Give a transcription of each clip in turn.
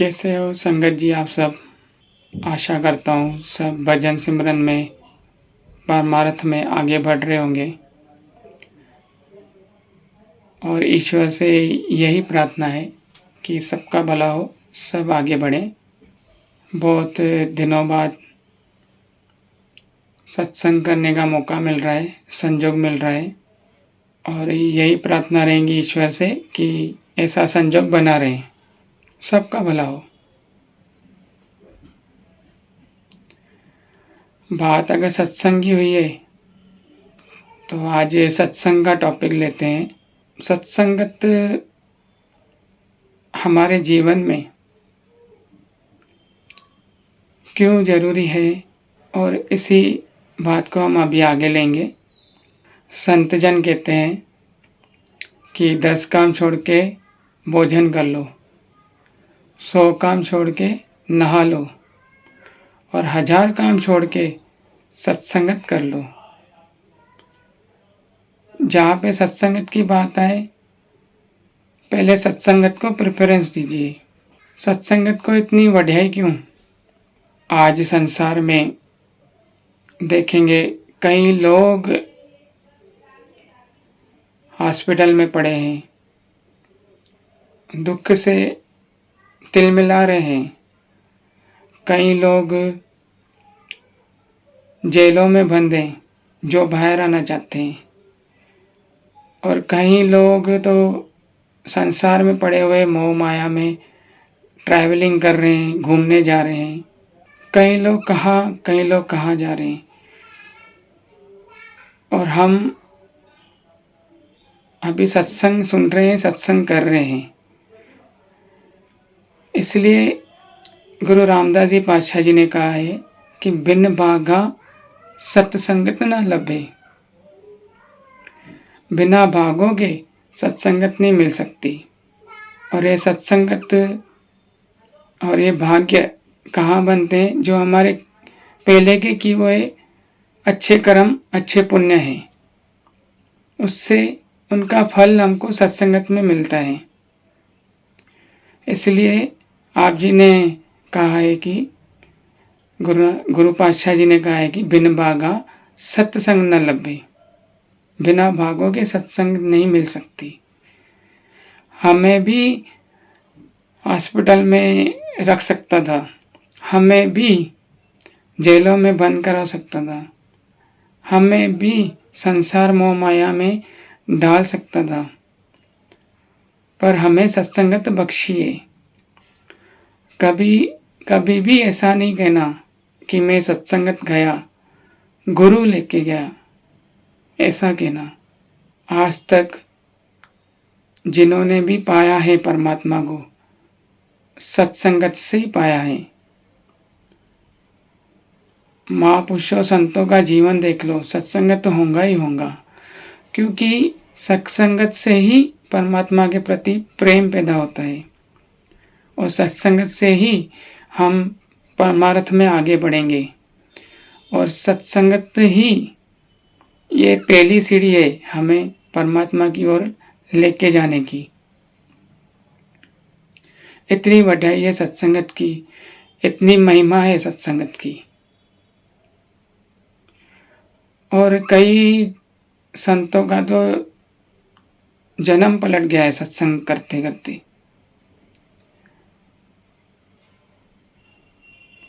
कैसे हो संगत जी आप सब। आशा करता हूँ सब भजन सिमरन में परमार्थ में आगे बढ़ रहे होंगे और ईश्वर से यही प्रार्थना है कि सबका भला हो, सब आगे बढ़ें। बहुत दिनों बाद सत्संग करने का मौका मिल रहा है, संजोग मिल रहा है और यही प्रार्थना रहेंगी ईश्वर से कि ऐसा संजोग बना रहे, सबका भला हो। बात अगर सत्संग की हुई है तो आज सत्संग का टॉपिक लेते हैं। सत्संगत हमारे जीवन में क्यों ज़रूरी है और इसी बात को हम अभी आगे लेंगे। संत जन कहते हैं कि 10 काम छोड़ के भोजन कर लो, 100 काम छोड़ के नहा लो और 1000 काम छोड़ के सत्संगत कर लो। जहाँ पे सत्संगत की बात आए, पहले सत्संगत को प्रेफरेंस दीजिए। सत्संगत को इतनी वड्याई क्यों? आज संसार में देखेंगे कई लोग हॉस्पिटल में पड़े हैं, दुख से तिलमिला रहे हैं। कई लोग जेलों में बंद हैं जो बाहर आना चाहते हैं और कई लोग तो संसार में पड़े हुए मोह माया में ट्रैवलिंग कर रहे हैं, घूमने जा रहे हैं। कई लोग कहाँ जा रहे हैं और हम अभी सत्संग सुन रहे हैं, सत्संग कर रहे हैं। इसलिए गुरु रामदास जी पातशाह जी ने कहा है कि बिन भागा सत्संगत न लभे। बिना भागोगे सत्संगत नहीं मिल सकती। और ये सत्संगत और ये भाग्य कहाँ बनते हैं? जो हमारे पहले के किए हुए अच्छे कर्म, अच्छे पुण्य हैं, उससे उनका फल हमको सत्संगत में मिलता है। इसलिए आप जी ने कहा है कि गुरु पातशाह जी ने कहा है कि बिन भागा सत्संग न लभे। बिना भागोगे सत्संग नहीं मिल सकती। हमें भी हॉस्पिटल में रख सकता था, हमें भी जेलों में बंद करा सकता था, हमें भी संसार मोह माया में डाल सकता था, पर हमें सत्संगत बख्शिए। कभी भी ऐसा नहीं कहना कि मैं सत्संगत गया, गुरु लेके गया, ऐसा कहना। आज तक जिन्होंने भी पाया है परमात्मा को, सत्संगत से ही पाया है। महापुरुषों संतों का जीवन देख लो, सत्संगत तो होगा ही होगा, क्योंकि सत्संगत से ही परमात्मा के प्रति प्रेम पैदा होता है और सत्संगत से ही हम परमार्थ में आगे बढ़ेंगे। और सत्संगत ही ये पहली सीढ़ी है हमें परमात्मा की ओर लेके जाने की। इतनी वड्याई है सत्संगत की, इतनी महिमा है सत्संगत की। और कई संतों का तो जन्म पलट गया है सत्संग करते करते।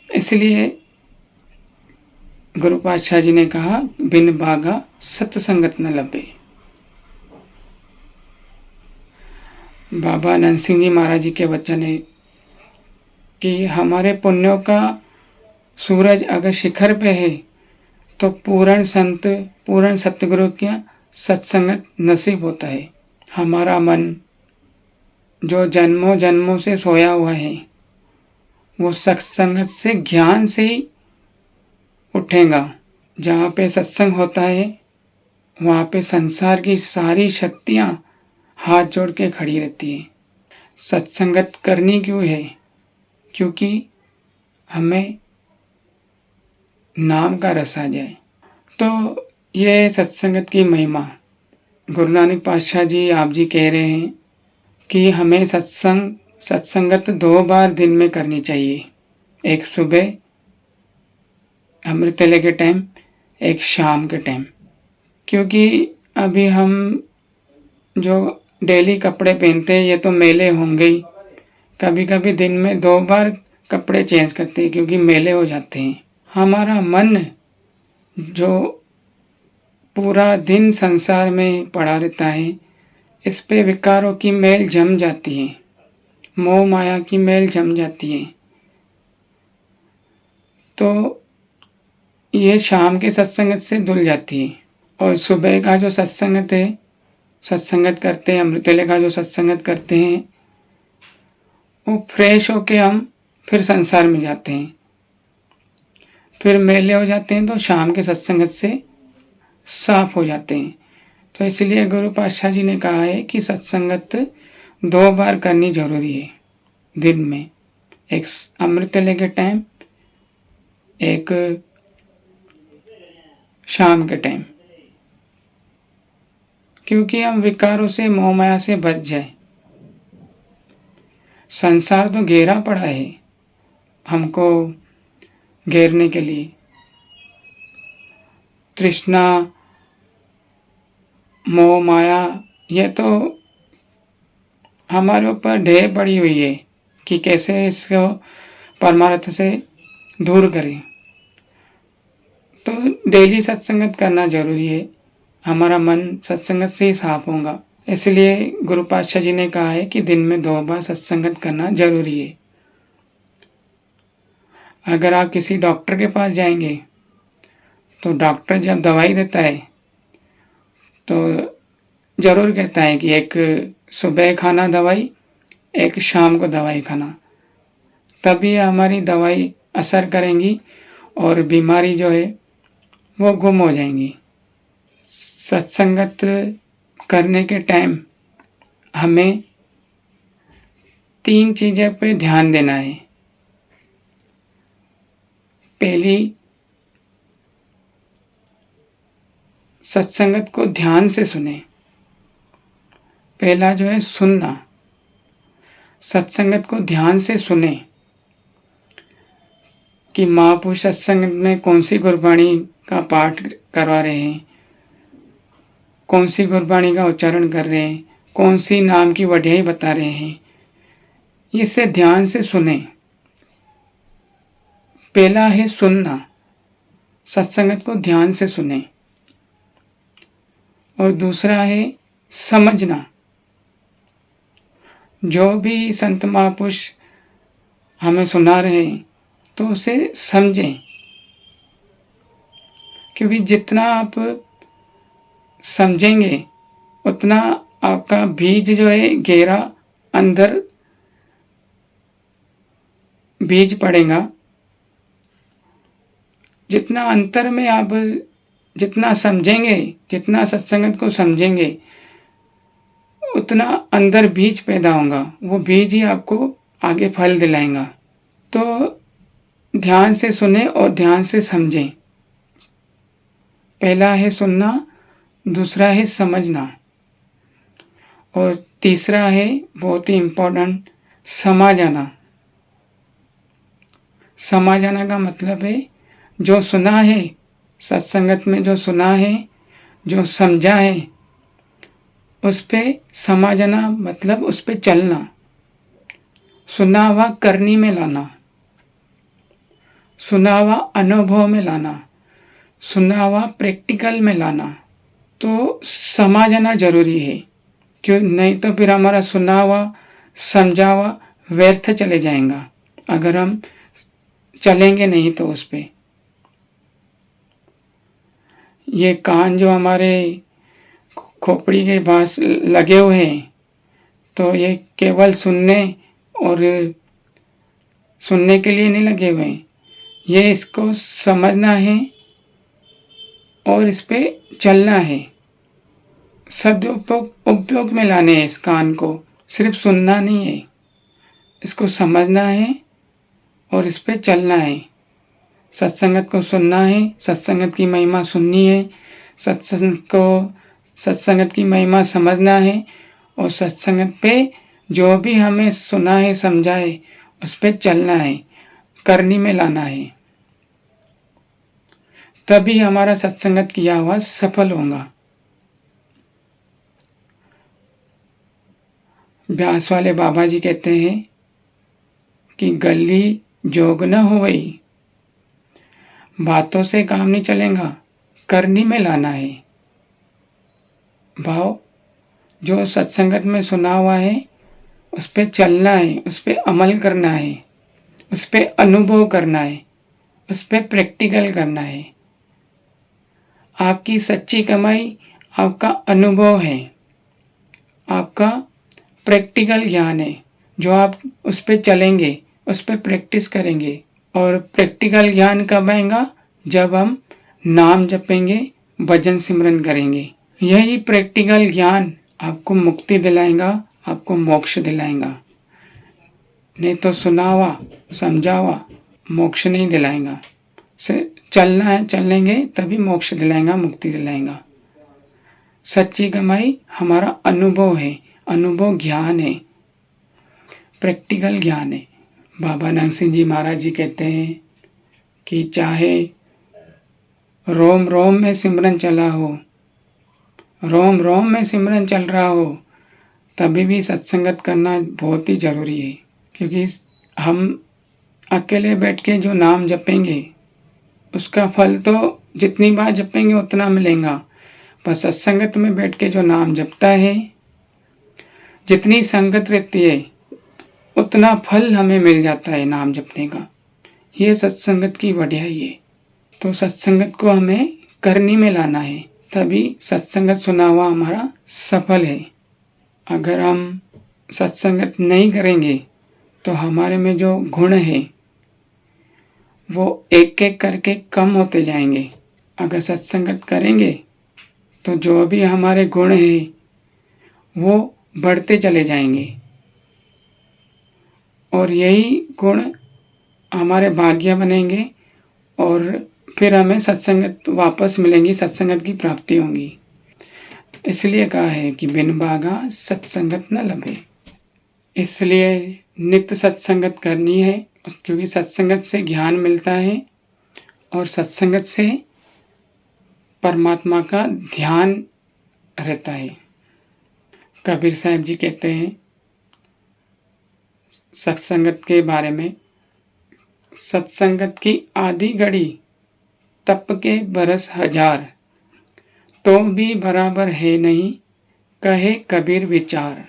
इसलिए गुरु पातशाह जी ने कहा बिन भागा सत्संगत न लभे। बाबा नंद सिंह जी महाराज जी के वचन है कि हमारे पुण्यों का सूरज अगर शिखर पे है तो पूर्ण संत, पूर्ण सतगुरु का सत्संगत नसीब होता है। हमारा मन जो जन्मों जन्मों से सोया हुआ है, वो सत्संगत से, ज्ञान से ही उठेगा। जहाँ पे सत्संग होता है वहाँ पे संसार की सारी शक्तियाँ हाथ जोड़ के खड़ी रहती है। सत्संगत करनी क्यों है? क्योंकि हमें नाम का रस आ जाए। तो ये सत्संगत की महिमा। गुरु नानक पातशाह जी आप जी कह रहे हैं कि हमें सत्संग सत्संगत 2 बार दिन में करनी चाहिए, एक सुबह अमृतवेले के टाइम, एक शाम के टाइम। क्योंकि अभी हम जो डेली कपड़े पहनते हैं ये तो मैले होंगे ही, कभी कभी दिन में 2 बार कपड़े चेंज करते हैं क्योंकि मैले हो जाते हैं। हमारा मन जो पूरा दिन संसार में पड़ा रहता है, इस पे विकारों की मैल जम जाती है, मोह माया की मैल जम जाती है। तो ये शाम के सत्संगत से धुल जाती है। और सुबह का जो सत्संगत है, सत्संगत करते हैं, अमृतवेले का जो सत्संगत करते हैं, वो फ्रेश होके हम फिर संसार में जाते हैं, फिर मेले हो जाते हैं तो शाम के सत्संगत से साफ हो जाते हैं। तो इसलिए गुरु पातशाह जी ने कहा है कि सत्संगत 2 बार करनी जरूरी है दिन में, एक अमृतवेले के टाइम, एक शाम के टाइम, क्योंकि हम विकारों से, मोह माया से बच जाए। संसार तो घेरा पड़ा है हमको घेरने के लिए, तृष्णा, मोह माया, ये तो हमारे ऊपर ढेर पड़ी हुई है कि कैसे इसको परमार्थ से दूर करें। तो डेली सत्संगत करना जरूरी है, हमारा मन सत्संगत से ही साफ होगा। इसलिए गुरु पातशाह जी ने कहा है कि दिन में 2 बार सत्संगत करना जरूरी है। अगर आप किसी डॉक्टर के पास जाएंगे तो डॉक्टर जब दवाई देता है तो जरूर कहता है कि एक सुबह खाना दवाई, एक शाम को दवाई खाना, तभी हमारी दवाई असर करेंगी और बीमारी जो है वो गुम हो जाएंगी। सत्संगत करने के टाइम हमें 3 चीज़ों पे ध्यान देना है। पहली, सत्संगत को ध्यान से सुने। पहला जो है सुनना, सत्संगत को ध्यान से सुने कि महापुरुष सत्संग में कौन सी गुरबाणी का पाठ करवा रहे हैं, कौन सी गुरबाणी का उच्चारण कर रहे हैं, कौन सी नाम की वड्याई बता रहे हैं, इसे ध्यान से सुने। पहला है सुनना, सत्संगत को ध्यान से सुने। और दूसरा है समझना, जो भी संत महापुरुष हमें सुना रहे हैं तो उसे समझें, क्योंकि जितना आप समझेंगे उतना आपका बीज जो है गहरा अंदर बीज पड़ेगा। जितना अंतर में आप जितना समझेंगे, जितना सत्संगत को समझेंगे, उतना अंदर बीज पैदा होगा, वो बीज ही आपको आगे फल दिलाएगा। तो ध्यान से सुने और ध्यान से समझें। पहला है सुनना, दूसरा है समझना, और तीसरा है बहुत ही इम्पोर्टेंट, समा जाना। समा जाना का मतलब है जो सुना है, सत्संगत में जो सुना है, जो समझा है, उस पे समा जाना मतलब उस पे चलना, सुना हुआ करनी में लाना, सुना हुआ अनुभव में लाना, सुना हुआ प्रैक्टिकल में लाना। तो समा जाना जरूरी है, क्यों नहीं तो फिर हमारा सुना हुआ, समझा हुआ व्यर्थ चले जाएगा अगर हम चलेंगे नहीं तो उस पे। ये कान जो हमारे खोपड़ी के पास लगे हुए हैं, तो ये केवल सुनने और सुनने के लिए नहीं लगे हुए हैं, ये इसको समझना है और इस पे चलना है, उपयोग में लाने हैं इस कान को, सिर्फ सुनना नहीं है, इसको समझना है और इस पे चलना है। सत्संगत को सुनना है, सत्संगत की महिमा सुननी है, सत्संगत की महिमा समझना है और सत्संगत पे जो भी हमें सुना है समझा है उस पर चलना है, करनी में लाना है, तभी हमारा सत्संगत किया हुआ सफल होगा। व्यास वाले बाबा जी कहते हैं कि गली जोग न हो गई, बातों से काम नहीं चलेगा, करनी में लाना है। भाव जो सत्संगत में सुना हुआ है उस पे चलना है, उस पे अमल करना है, उस पे अनुभव करना है, उस पे प्रैक्टिकल करना है। आपकी सच्ची कमाई आपका अनुभव है, आपका प्रैक्टिकल ज्ञान है, जो आप उस पे चलेंगे, उस पे प्रैक्टिस करेंगे। और प्रैक्टिकल ज्ञान कब आएगा? जब हम नाम जपेंगे, भजन सिमरन करेंगे। यही प्रैक्टिकल ज्ञान आपको मुक्ति दिलाएगा, आपको मोक्ष दिलाएगा। नहीं तो सुना हुआ समझा हुआ मोक्ष नहीं दिलाएगा। से चलना है, चलेंगे तभी मोक्ष दिलाएगा, मुक्ति दिलाएगा। सच्ची कमाई हमारा अनुभव है, अनुभव ज्ञान है, प्रैक्टिकल ज्ञान है। बाबा नंद सिंह जी महाराज जी कहते हैं कि चाहे रोम रोम में सिमरन चला हो, रोम रोम में सिमरन चल रहा हो, तभी भी सत्संगत करना बहुत ही जरूरी है। क्योंकि हम अकेले बैठ के जो नाम जपेंगे उसका फल तो जितनी बार जपेंगे उतना मिलेगा, पर सत्संगत में बैठ के जो नाम जपता है, जितनी संगत रहती है उतना फल हमें मिल जाता है नाम जपने का। ये सत्संगत की बढ़ियाई है। तो सत्संगत को हमें करनी में लाना है, तभी सत्संगत सुना हुआ हमारा सफल है। अगर हम सत्संगत नहीं करेंगे तो हमारे में जो गुण है वो एक एक करके कम होते जाएंगे। अगर सत्संगत करेंगे तो जो भी हमारे गुण हैं वो बढ़ते चले जाएंगे, और यही गुण हमारे भाग्य बनेंगे और फिर हमें सत्संगत वापस मिलेंगी, सत्संगत की प्राप्ति होगी। इसलिए कहा है कि बिन भागा सत्संगत न लभे। इसलिए नित्य सत्संगत करनी है, क्योंकि सत्संगत से ज्ञान मिलता है और सत्संगत से परमात्मा का ध्यान रहता है। कबीर साहब जी कहते हैं सत्संगत के बारे में, सत्संगत की आधी घड़ी तप के बरस हजार, तो भी बराबर है नहीं कहे कबीर विचार।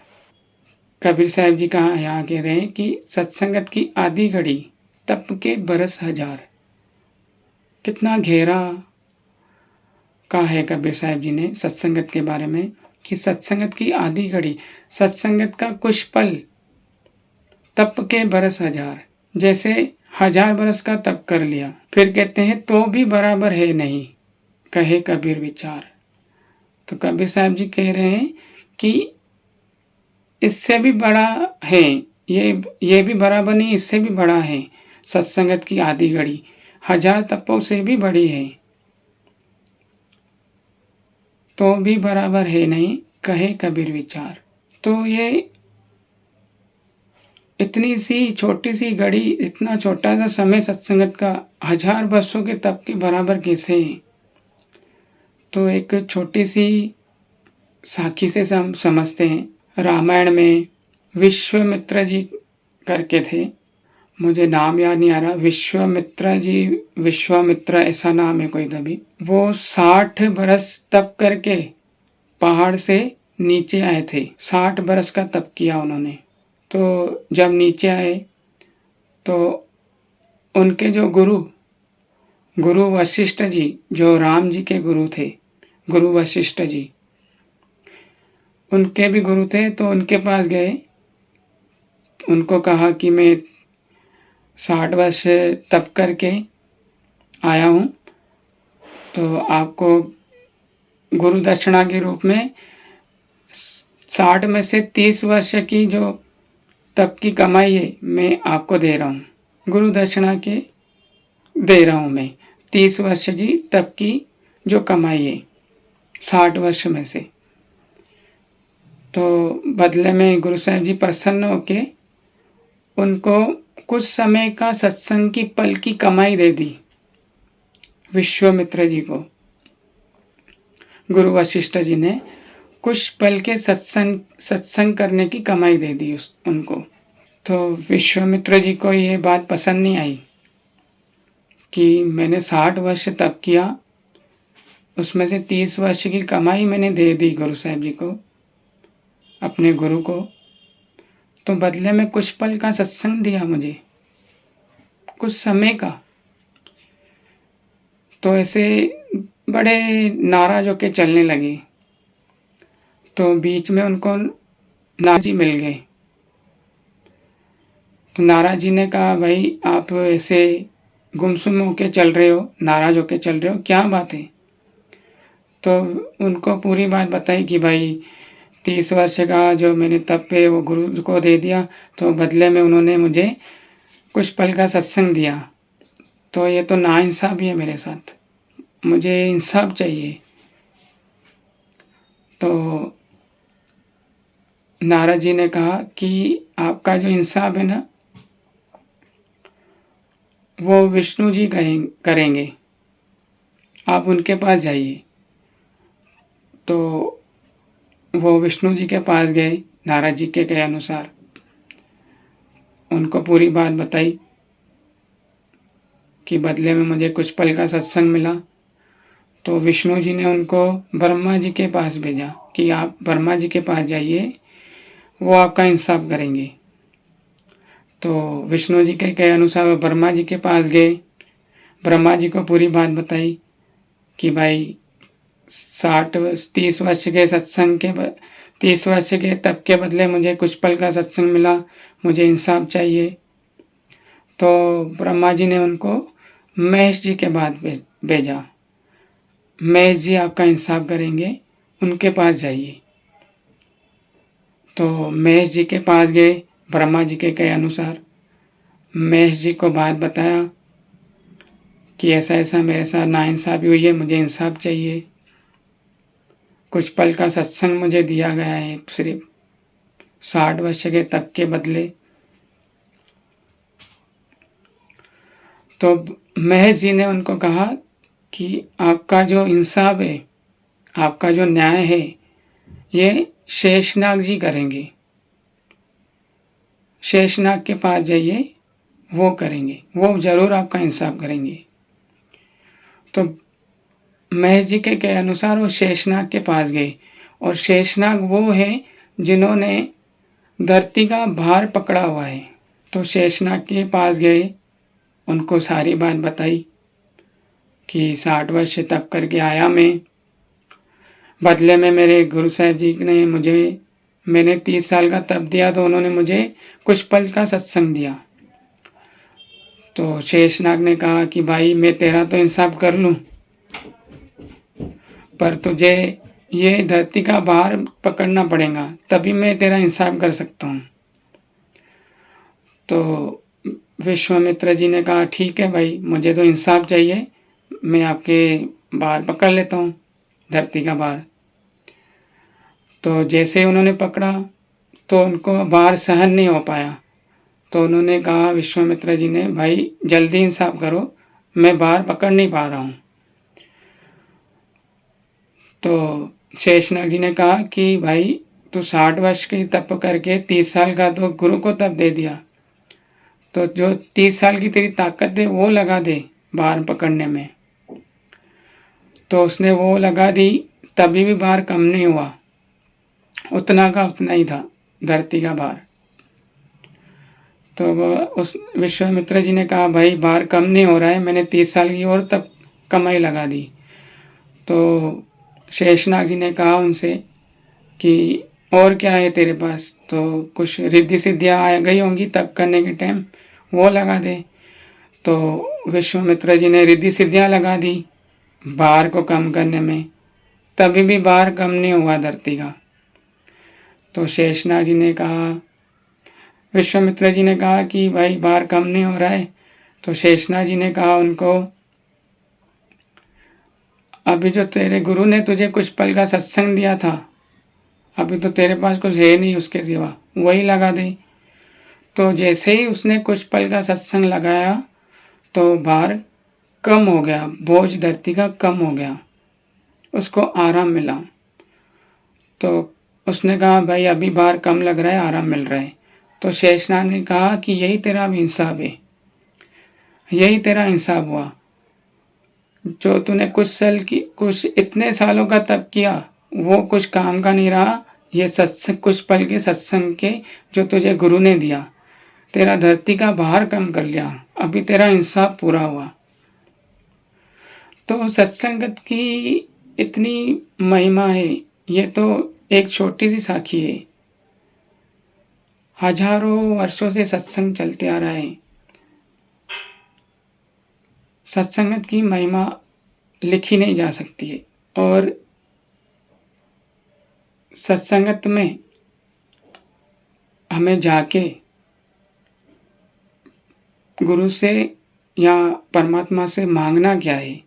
कबीर साहब जी कहा यहाँ कह रहे हैं कि सत्संगत की आधी घड़ी तप के बरस हजार। कितना गहरा कहा है कबीर साहब जी ने सत्संगत के बारे में कि सत्संगत की आधी घड़ी, सत्संगत का कुछ पल तप के बरस हजार। जैसे 1000 बरस का तप कर लिया, फिर कहते हैं तो भी बराबर है नहीं कहे कबीर विचार। तो कबीर साहब जी कह रहे हैं कि इससे भी बड़ा है, ये भी बराबर नहीं, इससे भी बड़ा है सत्संगत की आधी घड़ी, 1000 तपों से भी बड़ी है, तो भी बराबर है नहीं कहे कबीर विचार। तो ये इतनी सी छोटी सी घड़ी, इतना छोटा सा समय सत्संगत का 1000 वर्षों के तप के बराबर कैसे है? तो एक छोटी सी साखी से हम समझते हैं। रामायण में विश्वामित्र जी करके थे, मुझे नाम याद नहीं आ रहा, विश्वामित्र जी, विश्वामित्र ऐसा नाम है कोई, तभी वो 60 बरस तप करके पहाड़ से नीचे आए थे। 60 बरस का तप किया उन्होंने। तो जब नीचे आए तो उनके जो गुरु वशिष्ठ जी, जो राम जी के गुरु थे, गुरु वशिष्ठ जी, उनके भी गुरु थे। तो उनके पास गए, उनको कहा कि मैं 60 वर्ष तप करके आया हूँ, तो आपको गुरु दक्षिणा के रूप में 60 में से 30 वर्ष की जो तप की कमाई है मैं आपको दे रहा हूँ, गुरु दक्षिणा के दे रहा हूँ मैं 30 वर्ष की तप की जो कमाई है 60 वर्ष में से। तो बदले में गुरु साहिब जी प्रसन्न होके उनको कुछ समय का सत्संग की पल की कमाई दे दी। विश्वामित्र जी को गुरु वशिष्ठ जी ने कुछ पल के सत्संग करने की कमाई दे दी उनको। तो विश्वामित्र जी को ये बात पसंद नहीं आई कि मैंने 60 वर्ष तप किया, उसमें से 30 वर्ष की कमाई मैंने दे दी गुरु साहिब जी को, अपने गुरु को, तो बदले में कुछ पल का सत्संग दिया मुझे, कुछ समय का। तो ऐसे बड़े नाराज होके चलने लगे। तो बीच में उनको नारद जी मिल गए। तो नारद जी ने कहा, भाई आप ऐसे गुमसुम होके चल रहे हो, नाराज होके चल रहे हो, क्या बात है? तो उनको पूरी बात बताई कि भाई 30 वर्ष का जो मैंने तप है वो गुरु को दे दिया, तो बदले में उन्होंने मुझे कुछ पल का सत्संग दिया, तो ये तो नाइंसाफ़ी है मेरे साथ, मुझे इंसाफ चाहिए। तो नारद जी ने कहा कि आपका जो इंसाफ है ना, वो विष्णु जी करेंगे, आप उनके पास जाइए। तो वो विष्णु जी के पास गए, नारद जी के कहे अनुसार उनको पूरी बात बताई कि बदले में मुझे कुछ पल का सत्संग मिला। तो विष्णु जी ने उनको ब्रह्मा जी के पास भेजा कि आप ब्रह्मा जी के पास जाइए, वो आपका इंसाफ करेंगे। तो विष्णु जी के कहे अनुसार वो ब्रह्मा जी के पास गए, ब्रह्मा जी को पूरी बात बताई कि भाई 30 वर्ष के सत्संग के 30 वर्ष के तप के बदले मुझे कुछ पल का सत्संग मिला, मुझे इंसाफ चाहिए। तो ब्रह्मा जी ने उनको महेश जी के पास भेजा, महेश जी आपका इंसाफ करेंगे, उनके पास जाइए। तो महेश जी के पास गए, ब्रह्मा जी के कहे अनुसार महेश जी को बात बताया कि ऐसा ऐसा मेरे साथ नाइंसाफ़ी हुई है, मुझे इंसाफ चाहिए, कुछ पल का सत्संग मुझे दिया गया है सिर्फ 60 वर्ष के तप के बदले। तो महेश जी ने उनको कहा कि आपका जो इंसाफ है, आपका जो न्याय है, ये शेषनाग जी करेंगे, शेषनाग के पास जाइए, वो करेंगे, वो ज़रूर आपका इंसाफ करेंगे। तो महेश जी के अनुसार वो शेषनाग के पास गए, और शेषनाग वो है जिन्होंने धरती का भार पकड़ा हुआ है। तो शेषनाग के पास गए, उनको सारी बात बताई कि 60 वर्ष तप करके आया मैं, बदले में मेरे गुरु साहिब जी ने मैंने 30 साल का तप दिया, तो उन्होंने मुझे कुछ पल का सत्संग दिया। तो शेषनाग ने कहा कि भाई मैं तेरा तो इंसाफ कर लूँ, पर तुझे ये धरती का भार पकड़ना पड़ेगा, तभी मैं तेरा इंसाफ कर सकता हूँ। तो विश्वामित्र जी ने कहा, ठीक है भाई, मुझे तो इंसाफ चाहिए, मैं आपके भार पकड़ लेता हूँ, धरती का भार। तो जैसे ही उन्होंने पकड़ा तो उनको भार सहन नहीं हो पाया। तो उन्होंने कहा, विश्वामित्र जी ने, भाई जल्दी इंसाफ करो, मैं भार पकड़ नहीं पा रहा हूँ। तो शेषनाग जी ने कहा कि भाई तू 60 वर्ष की तप करके 30 साल का तो गुरु को तप दे दिया, तो जो 30 साल की तेरी ताकत है वो लगा दे भार पकड़ने में। तो उसने वो लगा दी, तभी भी भार कम नहीं हुआ, उतना का उतना ही था धरती का भार। तो उस विश्वामित्र जी ने कहा, भाई भार कम नहीं हो रहा है, मैंने 30 साल की और तब कमाई लगा दी। तो शेषनाग जी ने कहा उनसे कि और क्या है तेरे पास? तो कुछ रिद्धि सिद्धियाँ आ गई होंगी तप करने के टाइम, वो लगा दे। तो विश्वामित्र जी ने रिद्धि सिद्धियाँ लगा दी भार को कम करने में, तभी भी भार कम नहीं हुआ धरती का। तो शेषनाग जी ने कहा, विश्वामित्र जी ने कहा कि भाई भार कम नहीं हो रहा है। तो शेषनाग जी ने कहा उनको, अभी जो तेरे गुरु ने तुझे कुछ पल का सत्संग दिया था, अभी तो तेरे पास कुछ है नहीं उसके सिवा, वही लगा दे। तो जैसे ही उसने कुछ पल का सत्संग लगाया तो भार कम हो गया, बोझ धरती का कम हो गया, उसको आराम मिला। तो उसने कहा भाई अभी भार कम लग रहा है, आराम मिल रहा है। तो शेषनाग ने कहा कि यही तेरा इंसाफ है, यही इंसाफ हुआ। जो तूने कुछ इतने सालों का तप किया वो कुछ काम का नहीं रहा। ये सत्संग, कुछ पल के सत्संग के जो तुझे गुरु ने दिया, तेरा धरती का भार कम कर लिया, अभी तेरा इंसाफ पूरा हुआ। तो सत्संगत की इतनी महिमा है, ये तो एक छोटी सी साखी है। हजारों वर्षों से सत्संग चलते आ रहा है। सत्संगत की महिमा लिखी नहीं जा सकती है। और सत्संगत में हमें जाके गुरु से या परमात्मा से मांगना क्या है,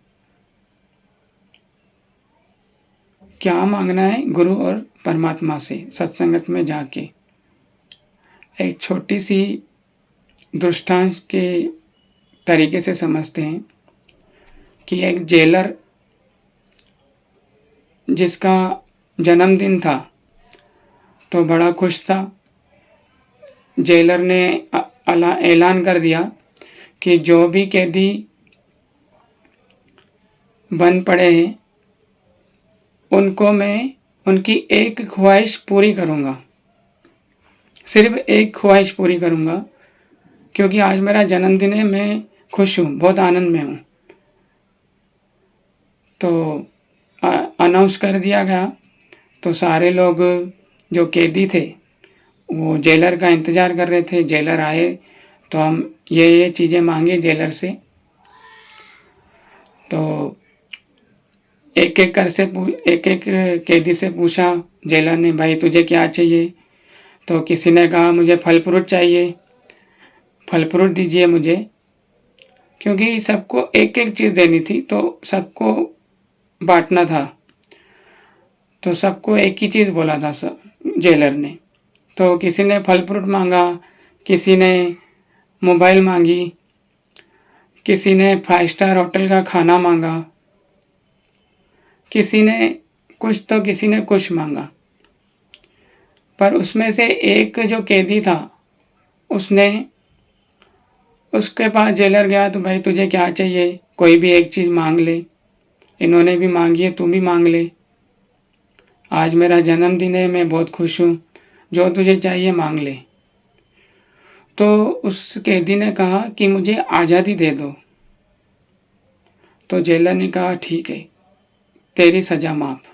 क्या मांगना है गुरु और परमात्मा से सत्संगत में जाके। एक छोटी सी दृष्टांत के तरीके से समझते हैं कि एक जेलर जिसका जन्मदिन था तो बड़ा खुश था। जेलर ने ऐलान कर दिया कि जो भी कैदी बंद पड़े हैं उनको मैं उनकी एक ख्वाहिश पूरी करूँगा, सिर्फ एक ख्वाहिश पूरी करूँगा, क्योंकि आज मेरा जन्मदिन है, मैं खुश हूँ, बहुत आनंद में हूँ। तो अनाउंस कर दिया गया। तो सारे लोग जो कैदी थे वो जेलर का इंतज़ार कर रहे थे। जेलर आए तो हम ये चीज़ें मांगे जेलर से। तो एक एक कैदी से पूछा जेलर ने, भाई तुझे क्या चाहिए? तो किसी ने कहा मुझे फल फ्रूट चाहिए, फल फ्रूट दीजिए मुझे, क्योंकि सबको एक एक चीज़ देनी थी तो सबको बांटना था। तो सबको एक ही चीज़ बोला था जेलर ने। तो किसी ने फल फ्रूट मांगा, किसी ने मोबाइल मांगी, किसी ने 5 स्टार होटल का खाना मांगा, किसी ने कुछ तो किसी ने कुछ मांगा। पर उसमें से एक जो कैदी था उसके पास जेलर गया तो भाई तुझे क्या चाहिए, कोई भी एक चीज़ मांग ले, इन्होंने भी मांगी है तू भी मांग ले, आज मेरा जन्मदिन है, मैं बहुत खुश हूँ, जो तुझे चाहिए मांग ले। तो उस कैदी ने कहा कि मुझे आज़ादी दे दो। तो जेलर ने कहा ठीक है, तेरी सज़ा माफ़।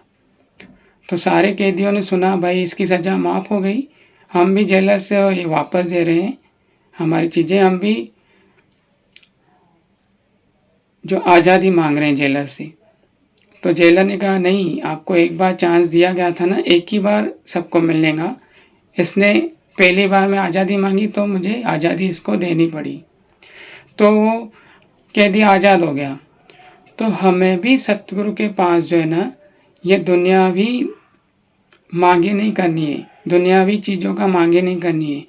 तो सारे कैदियों ने सुना भाई इसकी सज़ा माफ़ हो गई, हम भी जेलर से ये वापस दे रहे हैं हमारी चीज़ें, हम भी जो आज़ादी मांग रहे हैं जेलर से। तो जेलर ने कहा नहीं, आपको एक बार चांस दिया गया था ना, एक ही बार सबको मिलने का, इसने पहली बार में आज़ादी मांगी तो मुझे आज़ादी इसको देनी पड़ी। तो वो कैदी आज़ाद हो गया। तो हमें भी सतगुरु के पास जो है ना, ये दुनियावी मांगे नहीं करनी है, दुनियावी चीज़ों का मांगे नहीं करनी है,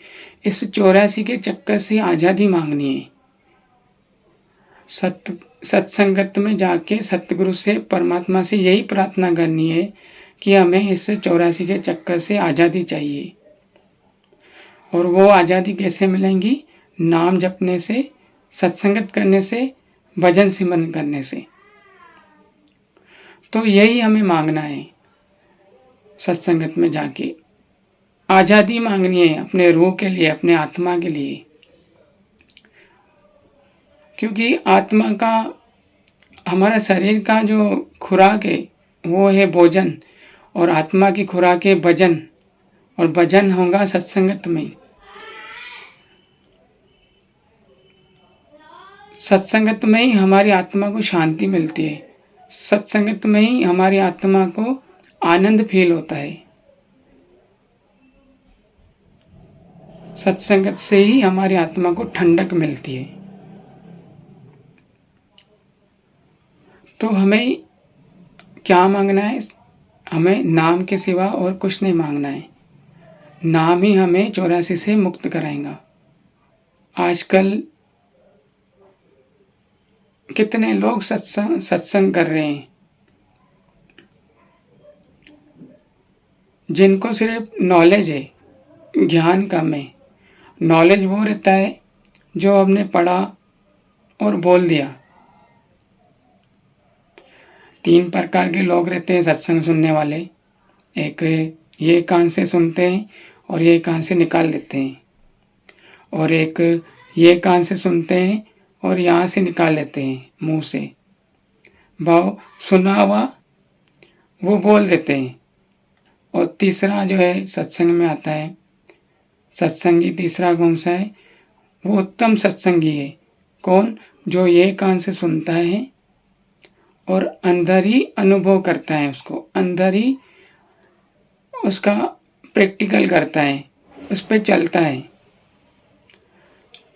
इस 84 के चक्कर से आज़ादी मांगनी है। सत्संगत में जाके सतगुरु से परमात्मा से यही प्रार्थना करनी है कि हमें इस 84 के चक्कर से आज़ादी चाहिए। और वो आज़ादी कैसे मिलेंगी? नाम जपने से, सत्संगत करने से, भजन सिमरन करने से। तो यही हमें मांगना है सत्संगत में जाके, आज़ादी मांगनी है अपने रूह के लिए, अपने आत्मा के लिए। क्योंकि आत्मा का, हमारा शरीर का जो खुराक है वो है भोजन, और आत्मा की खुराक है भजन, और भजन होगा सत्संगत में। सत्संगत में ही हमारी आत्मा को शांति मिलती है, सत्संगत में ही हमारी आत्मा को आनंद फील होता है, सत्संगत से ही हमारी आत्मा को ठंडक मिलती है। तो हमें क्या मांगना है? हमें नाम के सिवा और कुछ नहीं मांगना है। नाम ही हमें 84 से मुक्त कराएगा। आजकल कितने लोग सत्संग कर रहे हैं, जिनको सिर्फ नॉलेज है, ज्ञान कम है। नॉलेज वो रहता है जो हमने पढ़ा और बोल दिया। 3 प्रकार के लोग रहते हैं सत्संग सुनने वाले। एक ये कान से सुनते हैं और ये कान से निकाल देते हैं, और एक ये कान से सुनते हैं और यहाँ से निकाल लेते हैं मुंह से। भाव सुना हुआ वो बोल देते हैं। और तीसरा जो है सत्संग में आता है, सत्संगी तीसरा कौन सा है? वो उत्तम सत्संगी है। कौन? जो ये कान से सुनता है और अंदर ही अनुभव करता है, उसको अंदर ही उसका प्रैक्टिकल करता है, उस पर चलता है।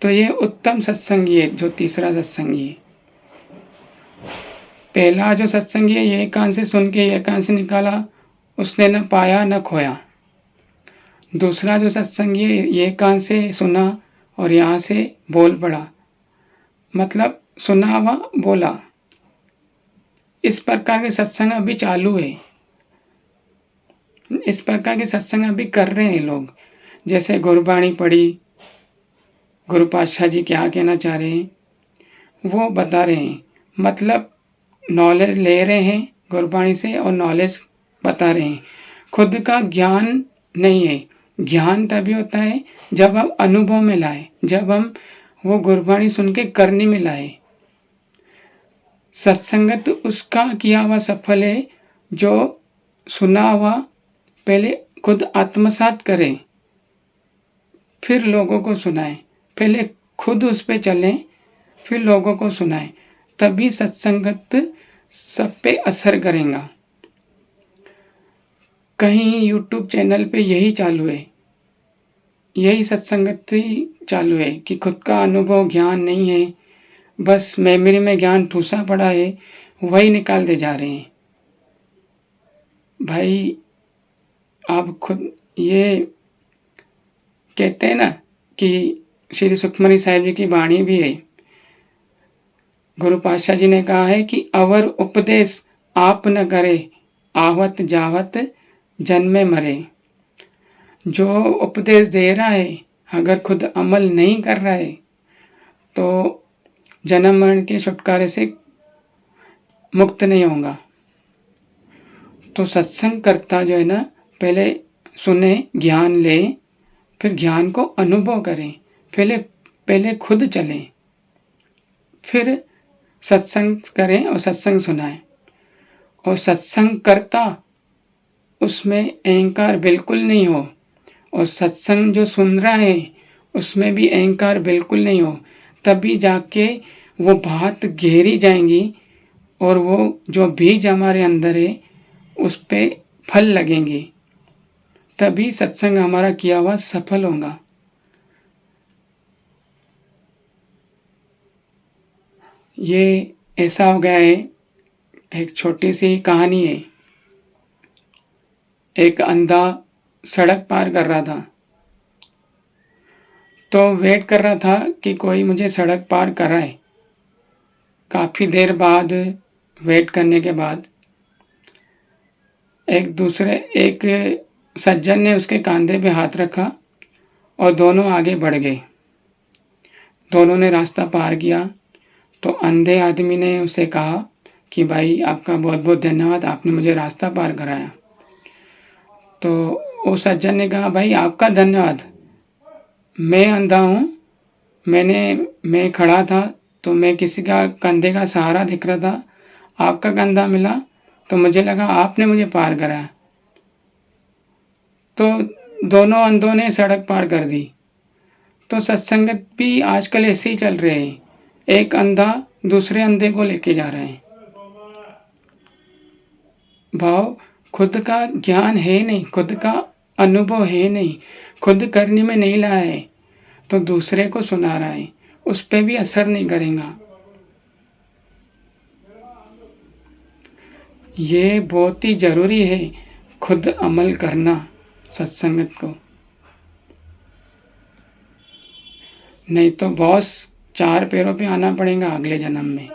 तो ये उत्तम सत्संगी है, जो तीसरा सत्संगी है। पहला जो सत्संगी है, ये कान से सुन के ये कान से निकाला, उसने न पाया न खोया। दूसरा जो सत्संगी है, ये कान से सुना और यहाँ से बोल पड़ा, मतलब सुना हुआ बोला। इस प्रकार के सत्संग अभी चालू है, इस प्रकार के सत्संग अभी कर रहे हैं लोग। जैसे गुरबाणी पढ़ी, गुरु पातशाह जी क्या कहना चाह रहे हैं वो बता रहे हैं, मतलब नॉलेज ले रहे हैं गुरबाणी से और नॉलेज बता रहे हैं। खुद का ज्ञान नहीं है। ज्ञान तभी होता है जब हम अनुभव में लाए, जब हम वो गुरबाणी सुन के करने में लाए। सत्संगत उसका किया हुआ सफल है जो सुना हुआ पहले खुद आत्मसात करे, फिर लोगों को सुनाए। पहले खुद उस पे चलें, फिर लोगों को सुनाए, तभी सत्संगत सब पे असर करेगा। कहीं यूट्यूब चैनल पे यही चालू है, यही सत्संगति चालू है कि खुद का अनुभव ज्ञान नहीं है, बस मेमोरी में ज्ञान ठूसा पड़ा है, वही निकालते जा रहे हैं। भाई आप खुद ये कहते हैं ना कि श्री सुखमनी साहिब जी की वाणी भी है, गुरु पातशाह जी ने कहा है कि अवर उपदेश आप न करे, आवत जावत जन्मे मरे। जो उपदेश दे रहा है अगर खुद अमल नहीं कर रहा है तो जन्म मरण के छुटकारे से मुक्त नहीं होगा। तो सत्संग करता जो है ना, पहले सुने, ज्ञान ले, फिर ज्ञान को अनुभव करें, पहले खुद चलें, फिर सत्संग करें और सत्संग सुनाएं। और सत्संग करता उसमें अहंकार बिल्कुल नहीं हो, और सत्संग जो सुन रहा है उसमें भी अहंकार बिल्कुल नहीं हो, तभी जाके वो बात गहरी जाएंगी और वो जो बीज हमारे अंदर है उस पे फल लगेंगे, तभी सत्संग हमारा किया हुआ सफल होगा। ये ऐसा हो गया है, एक छोटी सी कहानी है। एक अंधा सड़क पार कर रहा था, तो वेट कर रहा था कि कोई मुझे सड़क पार कराए। काफ़ी देर बाद वेट करने के बाद एक सज्जन ने उसके कंधे पे हाथ रखा और दोनों आगे बढ़ गए। दोनों ने रास्ता पार किया तो अंधे आदमी ने उसे कहा कि भाई आपका बहुत बहुत धन्यवाद, आपने मुझे रास्ता पार कराया। तो वो सज्जन ने कहा भाई आपका धन्यवाद, मैं अंधा हूँ, मैं खड़ा था तो मैं किसी का कंधे का सहारा दिख रहा था, आपका कंधा मिला तो मुझे लगा आपने मुझे पार कराया। तो दोनों अंधों ने सड़क पार कर दी। तो सत्संगत भी आजकल ऐसे ही चल रहे हैं, एक अंधा दूसरे अंधे को लेके जा रहे हैं। भाव खुद का ज्ञान है नहीं, खुद का अनुभव है नहीं, खुद करने में नहीं लाया है, तो दूसरे को सुना रहा है, उस पर भी असर नहीं करेगा। ये बहुत ही ज़रूरी है खुद अमल करना सत्संगत को, नहीं तो बॉस 4 पैरों पे आना पड़ेगा अगले जन्म में।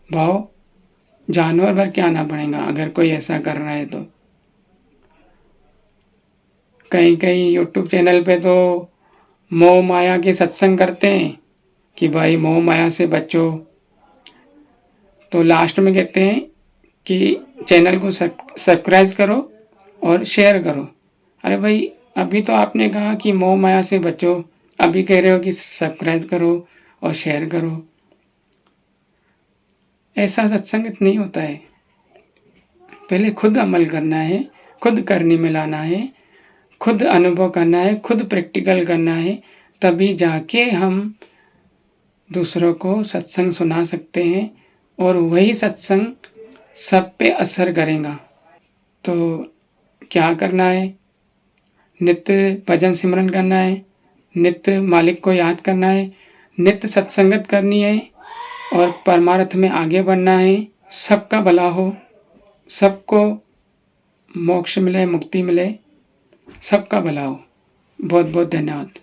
भाव जानवर भर के आना पड़ेगा अगर कोई ऐसा कर रहा है तो। कहीं कहीं यूट्यूब चैनल पे तो मोह माया के सत्संग करते हैं कि भाई मोह माया से बचो, तो लास्ट में कहते हैं कि चैनल को सब्सक्राइब करो और शेयर करो। अरे भाई अभी तो आपने कहा कि मोह माया से बचो, अभी कह रहे हो कि सब्सक्राइब करो और शेयर करो। ऐसा सत्संग नहीं होता है। पहले खुद अमल करना है, खुद करने में लाना है, खुद अनुभव करना है, खुद प्रैक्टिकल करना है, तभी जाके हम दूसरों को सत्संग सुना सकते हैं और वही सत्संग सब पे असर करेगा। तो क्या करना है? नित्य भजन सिमरन करना है, नित्य मालिक को याद करना है, नित्य सत्संगत करनी है और परमार्थ में आगे बढ़ना है। सबका भला हो, सबको मोक्ष मिले, मुक्ति मिले, सबका भला हो। बहुत बहुत धन्यवाद।